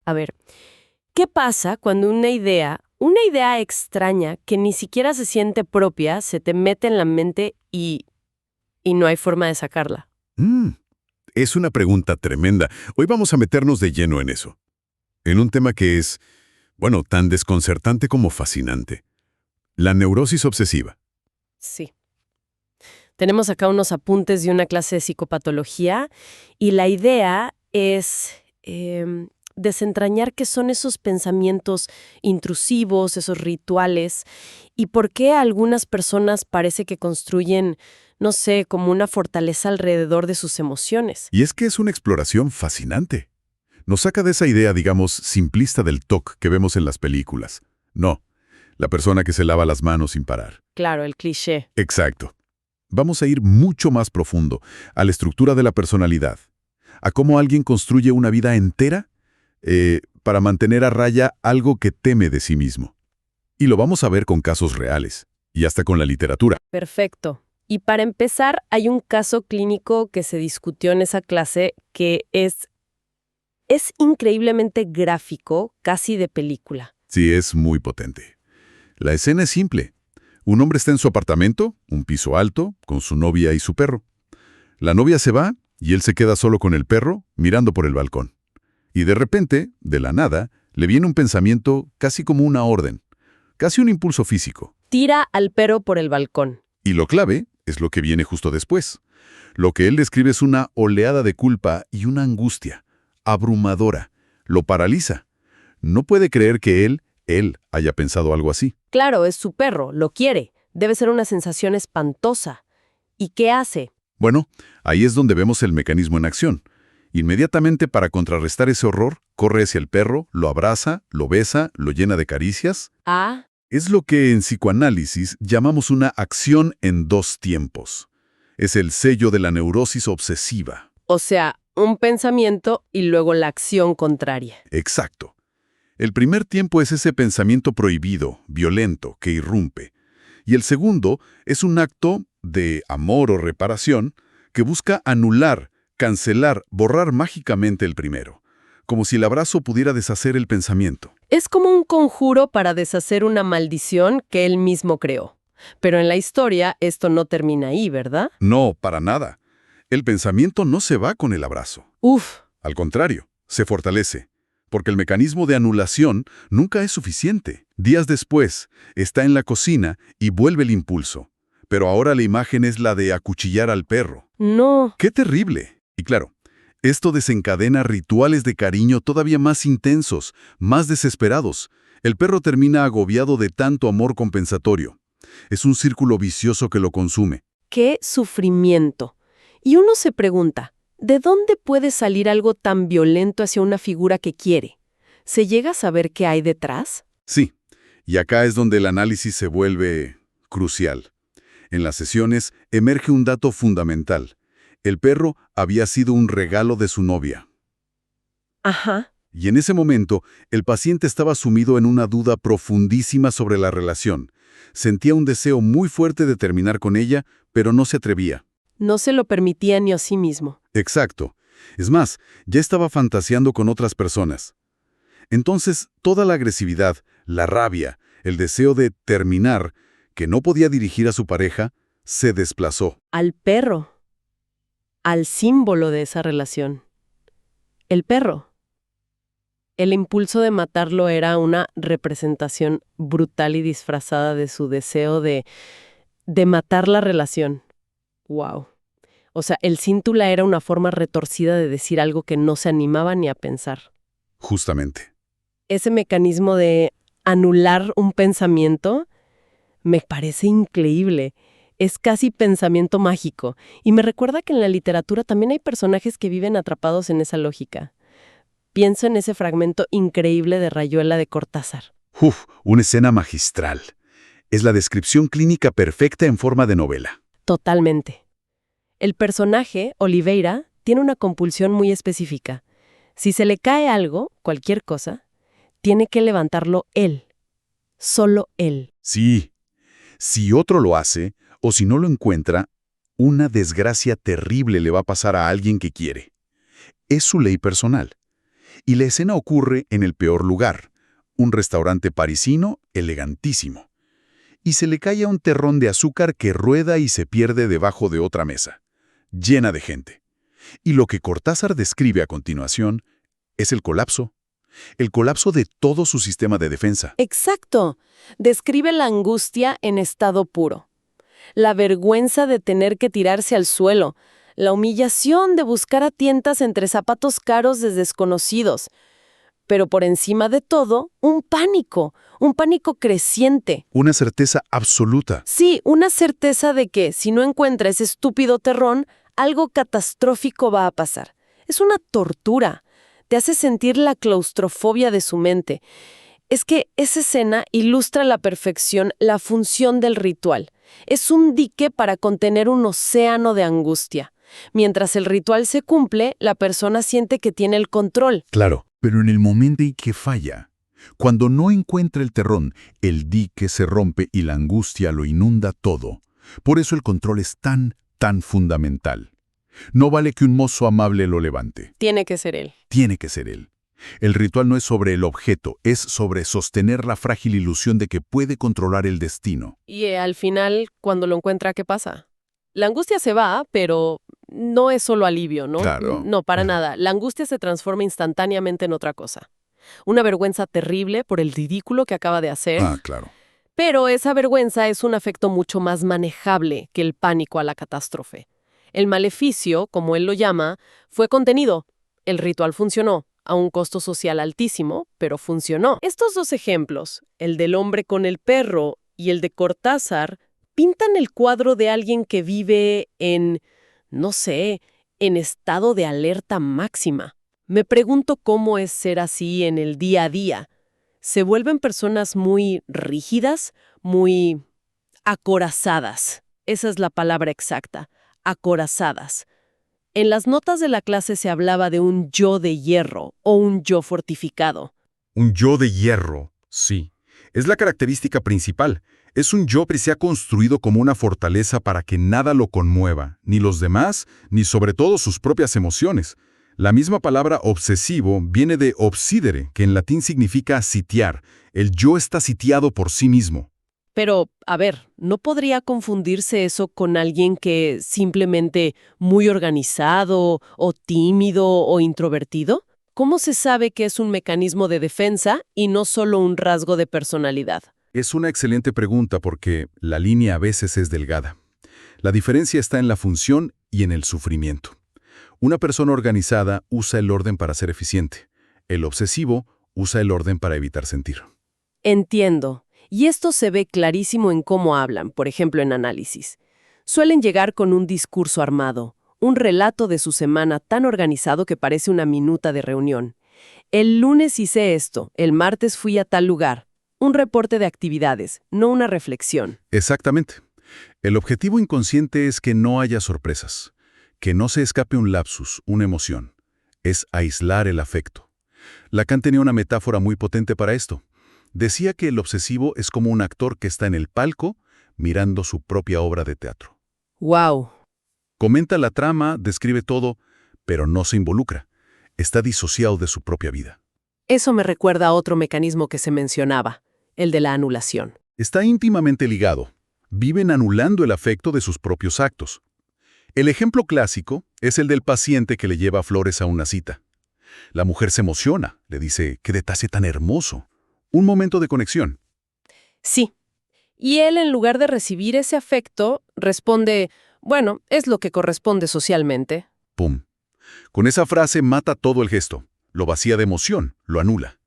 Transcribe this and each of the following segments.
A ver, ¿qué pasa cuando una idea extraña que ni siquiera se siente propia, se te mete en la mente y no hay forma de sacarla? Mm, es una pregunta tremenda. Hoy vamos a meternos de lleno en eso. En un tema que es, bueno, tan desconcertante como fascinante. La neurosis obsesiva. Sí. Tenemos acá unos apuntes de una clase de psicopatología y la idea es desentrañar qué son esos pensamientos intrusivos, esos rituales, y por qué algunas personas parece que construyen, no sé, como una fortaleza alrededor de sus emociones. Y es que es una exploración fascinante. Nos saca de esa idea, digamos, simplista del TOC que vemos en las películas. No, la persona que se lava las manos sin parar. Claro, el cliché. Exacto. Vamos a ir mucho más profundo, a la estructura de la personalidad, a cómo alguien construye una vida entera para mantener a raya algo que teme de sí mismo. Y lo vamos a ver con casos reales, y hasta con la literatura. Perfecto. Y para empezar, hay un caso clínico que se discutió en esa clase que es increíblemente gráfico, casi de película. Sí, es muy potente. La escena es simple. Un hombre está en su apartamento, un piso alto, con su novia y su perro. La novia se va y él se queda solo con el perro, mirando por el balcón. Y de repente, de la nada, le viene un pensamiento casi como una orden, casi un impulso físico. Tira al perro por el balcón. Y lo clave es lo que viene justo después. Lo que él describe es una oleada de culpa y una angustia abrumadora. Lo paraliza. No puede creer que él haya pensado algo así. Claro, es su perro, lo quiere. Debe ser una sensación espantosa. ¿Y qué hace? Bueno, ahí es donde vemos el mecanismo en acción. Inmediatamente para contrarrestar ese horror, corre hacia el perro, lo abraza, lo besa, lo llena de caricias. Ah, Es lo que en psicoanálisis llamamos una acción en dos tiempos. Es el sello de la neurosis obsesiva. o sea, un pensamiento y luego la acción contraria. Exacto. El primer tiempo es ese pensamiento prohibido, violento, que irrumpe. Y el segundo es un acto de amor o reparación que busca anular, cancelar, borrar mágicamente el primero, como si el abrazo pudiera deshacer el pensamiento. Es como un conjuro para deshacer una maldición que él mismo creó. Pero en la historia esto no termina ahí, ¿verdad? No, para nada. El pensamiento no se va con el abrazo. Uf, Al contrario, se fortalece, porque el mecanismo de anulación nunca es suficiente. Días después, está en la cocina y vuelve el impulso. Pero ahora la imagen es la de acuchillar al perro. no. ¡Qué terrible! Y claro, esto desencadena rituales de cariño todavía más intensos, más desesperados. El perro termina agobiado de tanto amor compensatorio. Es un círculo vicioso que lo consume. ¡Qué sufrimiento! Y uno se pregunta, ¿de dónde puede salir algo tan violento hacia una figura que quiere? ¿Se llega a saber qué hay detrás? Sí, y acá es donde el análisis se vuelve crucial. En las sesiones emerge un dato fundamental. El perro había sido un regalo de su novia. Ajá. Y en ese momento, el paciente estaba sumido en una duda profundísima sobre la relación. Sentía un deseo muy fuerte de terminar con ella, pero no se atrevía. No se lo permitía ni a sí mismo. Exacto. Es más, ya estaba fantaseando con otras personas. Entonces, toda la agresividad, la rabia, el deseo de terminar, que no podía dirigir a su pareja, se desplazó. Al perro. Al símbolo de esa relación. El perro. El impulso de matarlo era una representación brutal y disfrazada de su deseo de matar la relación. Wow. O sea, el cíntula era una forma retorcida de decir algo que no se animaba ni a pensar. Justamente. Ese mecanismo de anular un pensamiento me parece increíble. Es casi pensamiento mágico. Y me recuerda que en la literatura también hay personajes que viven atrapados en esa lógica. Pienso en ese fragmento increíble de Rayuela de Cortázar. ¡Uf! Una escena magistral. Es la descripción clínica perfecta en forma de novela. Totalmente. El personaje, Oliveira, tiene una compulsión muy específica. Si se le cae algo, cualquier cosa, tiene que levantarlo él. Solo él. Sí. Si otro lo hace, o si no lo encuentra, una desgracia terrible le va a pasar a alguien que quiere. Es su ley personal. Y la escena ocurre en el peor lugar, un restaurante parisino elegantísimo. Y se le cae a un terrón de azúcar que rueda y se pierde debajo de otra mesa, llena de gente. Y lo que Cortázar describe a continuación es el colapso de todo su sistema de defensa. Exacto. Describe la angustia en estado puro. La vergüenza de tener que tirarse al suelo. La humillación de buscar a tientas entre zapatos caros de desconocidos. Pero por encima de todo, un pánico creciente. Una certeza absoluta. Sí, una certeza de que, si no encuentra ese estúpido terrón, algo catastrófico va a pasar. Es una tortura. Te hace sentir la claustrofobia de su mente. Es que esa escena ilustra a la perfección la función del ritual. Es un dique para contener un océano de angustia. Mientras el ritual se cumple, la persona siente que tiene el control. Claro, pero en el momento en que falla, cuando no encuentra el terrón, el dique se rompe y la angustia lo inunda todo. Por eso el control es tan fundamental. No vale que un mozo amable lo levante. Tiene que ser él. Tiene que ser él. El ritual no es sobre el objeto, es sobre sostener la frágil ilusión de que puede controlar el destino. Y al final, cuando lo encuentra, ¿qué pasa? La angustia se va, pero no es solo alivio, ¿no? Claro. No, para nada. La angustia se transforma instantáneamente en otra cosa. Una vergüenza terrible por el ridículo que acaba de hacer. Claro. Pero esa vergüenza es un afecto mucho más manejable que el pánico a la catástrofe. El maleficio, como él lo llama, fue contenido. El ritual funcionó, a un costo social altísimo, pero funcionó. Estos dos ejemplos, el del hombre con el perro y el de Cortázar, pintan el cuadro de alguien que vive en, no sé, en estado de alerta máxima. Me pregunto cómo es ser así en el día a día. Se vuelven personas muy rígidas, muy acorazadas. Esa es la palabra exacta, acorazadas. En las notas de la clase se hablaba de un yo de hierro o un yo fortificado. Un yo de hierro, sí. Es la característica principal. Es un yo que se ha construido como una fortaleza para que nada lo conmueva, ni los demás, ni sobre todo sus propias emociones. La misma palabra obsesivo viene de obsidere, que en latín significa sitiar. El yo está sitiado por sí mismo. Pero, a ver, ¿no podría confundirse eso con alguien que simplemente muy organizado o tímido o introvertido? ¿Cómo se sabe que es un mecanismo de defensa y no solo un rasgo de personalidad? Es una excelente pregunta porque la línea a veces es delgada. La diferencia está en la función y en el sufrimiento. Una persona organizada usa el orden para ser eficiente. El obsesivo usa el orden para evitar sentir. Entiendo. Y esto se ve clarísimo en cómo hablan, por ejemplo, en análisis. Suelen llegar con un discurso armado, un relato de su semana tan organizado que parece una minuta de reunión. El lunes hice esto, el martes fui a tal lugar. Un reporte de actividades, no una reflexión. Exactamente. El objetivo inconsciente es que no haya sorpresas, que no se escape un lapsus, una emoción. Es aislar el afecto. Lacan tenía una metáfora muy potente para esto. Decía que el obsesivo es como un actor que está en el palco mirando su propia obra de teatro. ¡Wow! Comenta la trama, describe todo, pero no se involucra. Está disociado de su propia vida. Eso me recuerda a otro mecanismo que se mencionaba, el de la anulación. Está íntimamente ligado. Viven anulando el afecto de sus propios actos. El ejemplo clásico es el del paciente que le lleva flores a una cita. La mujer se emociona, le dice, ¡qué detalle tan hermoso! Un momento de conexión. Sí. Y él, en lugar de recibir ese afecto, responde, bueno, es lo que corresponde socialmente. ¡Pum! Con esa frase mata todo el gesto, lo vacía de emoción, lo anula.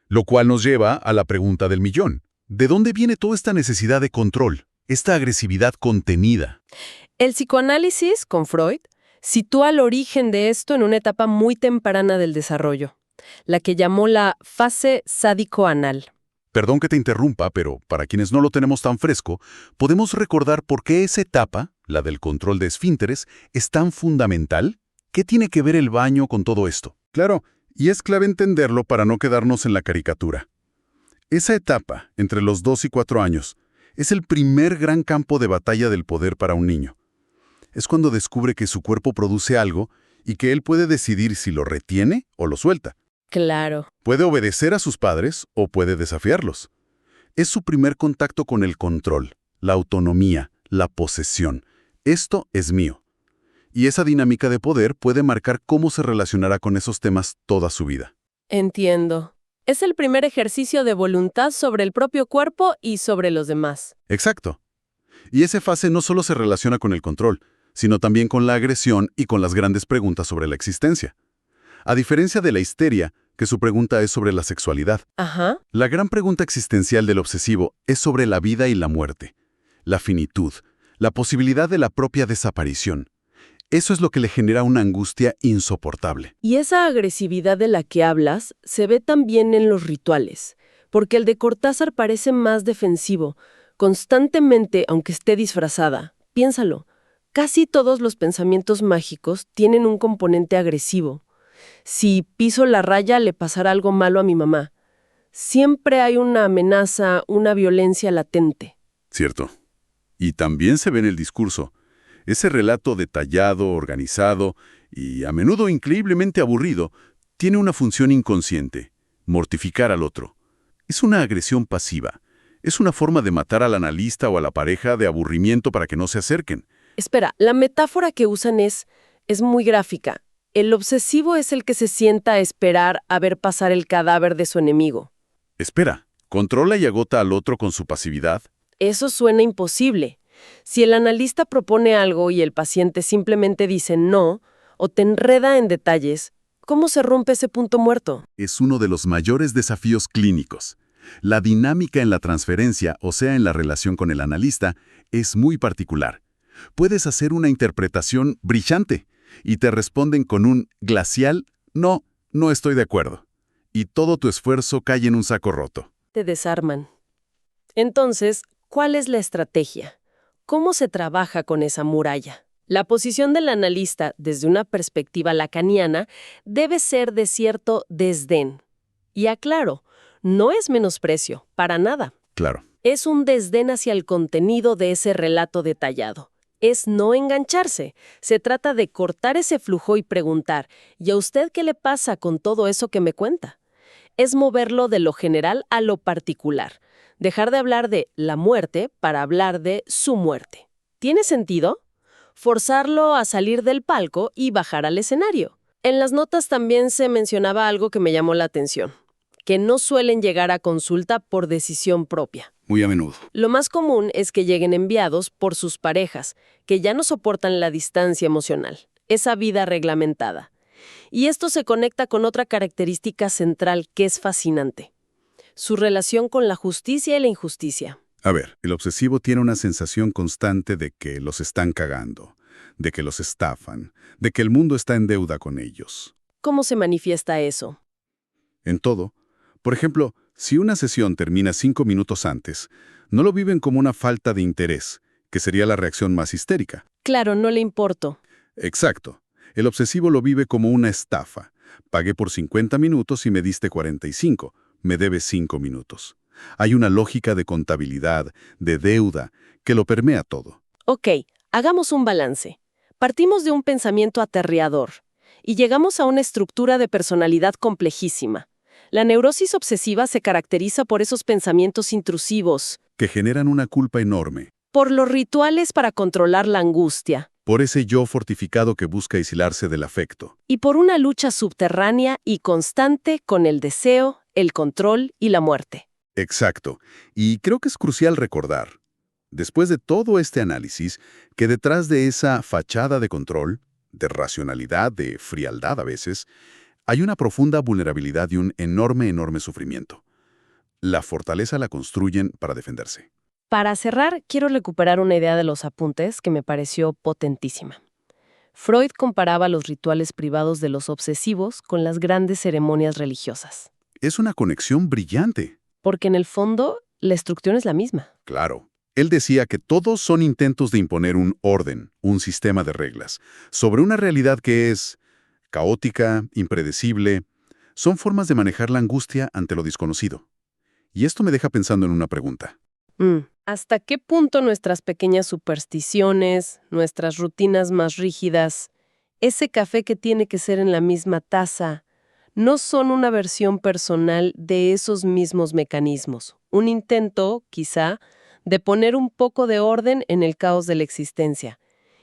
Lo cual nos lleva a la pregunta del millón. ¿De dónde viene toda esta necesidad de control, esta agresividad contenida? El psicoanálisis, con Freud, sitúa el origen de esto en una etapa muy temprana del desarrollo, la que llamó la fase sádico-anal. Perdón que te interrumpa, pero para quienes no lo tenemos tan fresco, podemos recordar por qué esa etapa, la del control de esfínteres, es tan fundamental. ¿Qué tiene que ver el baño con todo esto? Claro, y es clave entenderlo para no quedarnos en la caricatura. Esa etapa, entre los 2 y 4 años, es el primer gran campo de batalla del poder para un niño. Es cuando descubre que su cuerpo produce algo y que él puede decidir si lo retiene o lo suelta. Claro. Puede obedecer a sus padres o puede desafiarlos. Es su primer contacto con el control, la autonomía, la posesión. Esto es mío. Y esa dinámica de poder puede marcar cómo se relacionará con esos temas toda su vida. Entiendo. Es el primer ejercicio de voluntad sobre el propio cuerpo y sobre los demás. Exacto. Y esa fase no solo se relaciona con el control, sino también con la agresión y con las grandes preguntas sobre la existencia. A diferencia de la histeria, que su pregunta es sobre la sexualidad, Ajá. la gran pregunta existencial del obsesivo es sobre la vida y la muerte, la finitud, la posibilidad de la propia desaparición. Eso es lo que le genera una angustia insoportable. Y esa agresividad de la que hablas se ve también en los rituales, porque el de Cortázar parece más defensivo, constantemente, aunque esté disfrazada. Piénsalo, casi todos los pensamientos mágicos tienen un componente agresivo. Si piso la raya, le pasará algo malo a mi mamá. Siempre hay una amenaza, una violencia latente. Cierto. Y también se ve en el discurso. Ese relato detallado, organizado y a menudo increíblemente aburrido tiene una función inconsciente: mortificar al otro. Es una agresión pasiva. Es una forma de matar al analista o a la pareja de aburrimiento para que no se acerquen. Espera, la metáfora que usan es muy gráfica. El obsesivo es el que se sienta a esperar a ver pasar el cadáver de su enemigo. Espera, ¿controla y agota al otro con su pasividad? Eso suena imposible. Si el analista propone algo y el paciente simplemente dice no, o te enreda en detalles, ¿cómo se rompe ese punto muerto? Es uno de los mayores desafíos clínicos. La dinámica en la transferencia, o sea, en la relación con el analista, es muy particular. Puedes hacer una interpretación brillante y te responden con un glacial «no, no estoy de acuerdo». Y todo tu esfuerzo cae en un saco roto. Te desarman. Entonces, ¿cuál es la estrategia? ¿Cómo se trabaja con esa muralla? La posición del analista, desde una perspectiva lacaniana, debe ser de cierto desdén. Y aclaro, no es menosprecio, para nada. Claro. Es un desdén hacia el contenido de ese relato detallado. Es no engancharse. Se trata de cortar ese flujo y preguntar, ¿y a usted qué le pasa con todo eso que me cuenta? Es moverlo de lo general a lo particular. Dejar de hablar de la muerte para hablar de su muerte. ¿Tiene sentido? Forzarlo a salir del palco y bajar al escenario. En las notas también se mencionaba algo que me llamó la atención, que no suelen llegar a consulta por decisión propia. Muy a menudo. Lo más común es que lleguen enviados por sus parejas, que ya no soportan la distancia emocional, esa vida reglamentada. Y esto se conecta con otra característica central que es fascinante: su relación con la justicia y la injusticia. A ver, el obsesivo tiene una sensación constante de que los están cagando, de que los estafan, de que el mundo está en deuda con ellos. ¿Cómo se manifiesta eso? En todo. Por ejemplo, si una sesión termina 5 minutos antes, no lo viven como una falta de interés, que sería la reacción más histérica. Claro, no le importo. Exacto. El obsesivo lo vive como una estafa. Pagué por 50 minutos y me diste 45. Me debes 5 minutos. Hay una lógica de contabilidad, de deuda, que lo permea todo. Ok, hagamos un balance. Partimos de un pensamiento aterriador y llegamos a una estructura de personalidad complejísima. La neurosis obsesiva se caracteriza por esos pensamientos intrusivos, Que generan una culpa enorme. por los rituales para controlar la angustia, Por ese yo fortificado que busca aislarse del afecto. y por una lucha subterránea y constante con el deseo, el control y la muerte. Exacto. Y creo que es crucial recordar, después de todo este análisis, que detrás de esa fachada de control, de racionalidad, de frialdad a veces, hay una profunda vulnerabilidad y un enorme sufrimiento. La fortaleza la construyen para defenderse. Para cerrar, quiero recuperar una idea de los apuntes que me pareció potentísima. Freud comparaba los rituales privados de los obsesivos con las grandes ceremonias religiosas, Es una conexión brillante. porque en el fondo la estructura es la misma. Claro. Él decía que todos son intentos de imponer un orden, un sistema de reglas, sobre una realidad que es caótica, impredecible. Son formas de manejar la angustia ante lo desconocido. Y esto me deja pensando en una pregunta. ¿Hasta qué punto nuestras pequeñas supersticiones, nuestras rutinas más rígidas, ese café que tiene que ser en la misma taza, no son una versión personal de esos mismos mecanismos, un intento, quizá, de poner un poco de orden en el caos de la existencia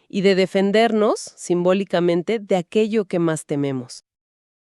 y de defendernos, simbólicamente, de aquello que más tememos.